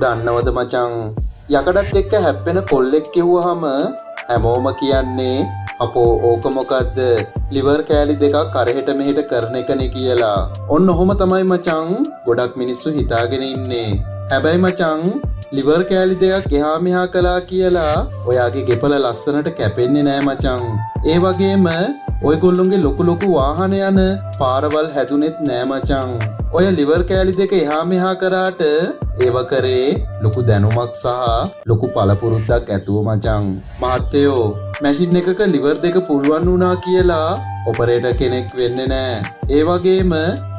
දන්නවද මචං යකඩත් එක්ක හැප්පෙන කොල්ලෙක් කිව්වහම හැමෝම කියන්නේ අපෝ ඕක මොකද්ද liver කෑලි දෙකක් අරහෙට මෙහෙට කරන එකනේ කියලා. ඔන්න ඔහොම තමයි මචං ගොඩක් මිනිස්සු හිතාගෙන ඉන්නේ. හැබැයි මචං liver කෑලි දෙකක් එහා මෙහා කළා කියලා ඔයාගේ ගෙපල ලස්සනට කැපෙන්නේ නෑ මචං. ඒ වගේම ඔයගොල්ලොන්ගේ ලොකු ලොකු වාහන යන පාරවල් හැදුනෙත් නෑ මචං. ඔය liver කෑලි දෙක එහා මෙහා කරාට ඒව කරේ ලොකු දැනුමක් සහ ලොකු පළපුරුද්දක් ඇතුව මචං. මහත්තයෝ මැෂින් එකක liver දෙක පුළුවන් වුණා කියලා ඔපරේටර් කෙනෙක් වෙන්නේ නෑ. ඒ වගේම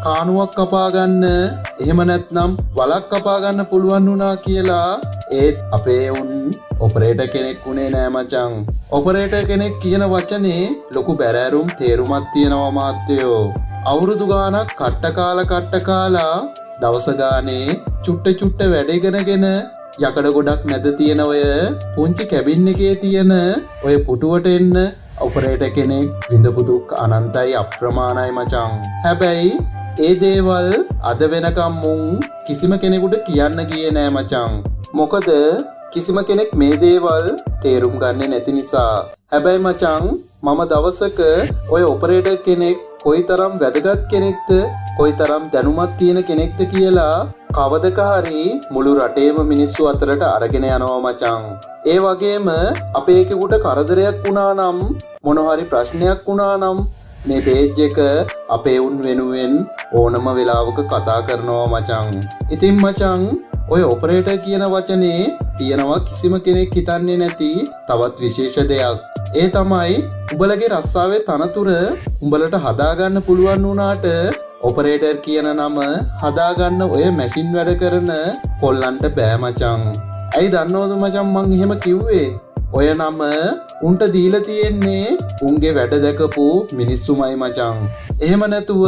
කානුවක් කපා ගන්න එහෙම නැත්නම් වලක් කපා ගන්න පුළුවන් වුණා කියලා ඒත් අපේ උන් ඔපරේටර් කෙනෙක් උනේ නෑ මචං. ඔපරේටර් කෙනෙක් කියන වචනේ ලොකු බැරෑරුම් තේරුමක් තියෙනවා මහත්තයෝ. අවුරුදු ගානක් කට්ට කාලා දවස ගානේ චුට්ට වැඩ ඉගෙනගෙන යකඩ ගොඩක් මැද තියෙන ඔය පුංචි කැබින් එකේ තියෙන ඔය පුටුවට එන්න ඔපරේටර් කෙනෙක් විඳපු දුක් අනන්තයි අප්‍රමාණයි මචං. හැබැයි ඒ දේවල් අද වෙනකම් මුන් කිසිම කෙනෙකුට කියන්න ගියේ නෑ මචං. මොකද කිසිම කෙනෙක් මේ දේවල් තේරුම් ගන්නේ නැති නිසා. හැබැයි මචං මම දවසක ඔය ඔපරේටර් කෙනෙක් කොයිතරම් වැදගත් කෙනෙක්ද කොයිතරම් දැනුමක් තියෙන කෙනෙක්ද කියලා කවදක හරි මුළු රටේම මිනිස්සු අතරට අරගෙන යනවා මචං. ඒ වගේම අපේ කෙනෙකුට කරදරයක් වුණා නම් මොන හරි ප්‍රශ්නයක් වුණා නම් මේ පේජ් එක අපේ උන් වෙනුවෙන් ඕනම වෙලාවක කතා කරනවා මචං. ඉතින් මචං ඔය ඔපරේටර් කියන වචනේ තියෙනවා කිසිම කෙනෙක් හිතන්නේ නැති තවත් විශේෂ දෙයක්. ඒ තමයි උඹලගේ රස්සාවේ තනතුර උඹලට හදාගන්න පුළුවන් වුණාට ඔපරේටර් කියන නම හදාගන්න ඔය මැෂින් වැඩ කරන කොල්ලන්ට බෑ මචං. ඇයි දන්නවද මචං මං එහෙම කිව්වේ? ඔය නම උන්ට දීලා තියෙන්නේ උන්ගේ වැඩ දැකපු මිනිස්සුමයි මචං. එහෙම නැතුව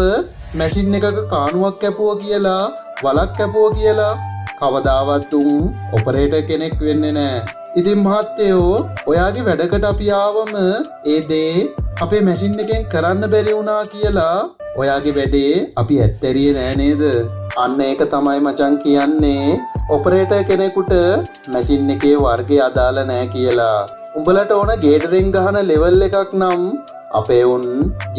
මැෂින් එකක කානුවක් කැපුවා කියලා වලක් කැපුවා කියලා කවදාවත් උන් ඔපරේටර් කෙනෙක් වෙන්නේ නෑ. ඉතින් මහත්තයෝ ඔයාගේ වැඩකට අපි ආවම ඒ දේ අපේ මැෂින් එකෙන් කරන්න බැරි වුණා කියලා ඔයාගේ වැඩේ අපි ඇත්තරියේ නෑ නේද? අන්න ඒක තමයි මචං කියන්නේ ඔපරේටර් කෙනෙකුට මැෂින් එකේ වර්ගය අදාළ නෑ කියලා. උඹලට ඕන ගේටරෙන් ගහන ලෙවල් එකක් නම් අපේ උන්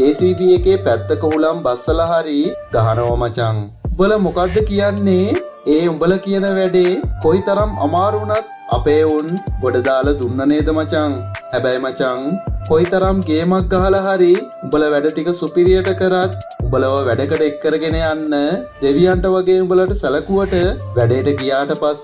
JCB එකේ පැත්තක හුලම් බස්සලා හරි ගහනවා මචං. උඹලා මොකද්ද කියන්නේ? ඒ උඹලා කියන වැඩේ කොයිතරම් අමාරු වුණත් අපේ උන් ගොඩ දාලා දුන්න නේද මචං? හැබැයි මචං කොයිතරම් ගේමක් ගහලා හරි උඹලා වැඩ ටික සුපිරියට කරත් උඹලව වැඩකට එක් කරගෙන යන්න දෙවියන්ට වගේ උඹලට සැලකුවට වැඩේට ගියාට පස්සේ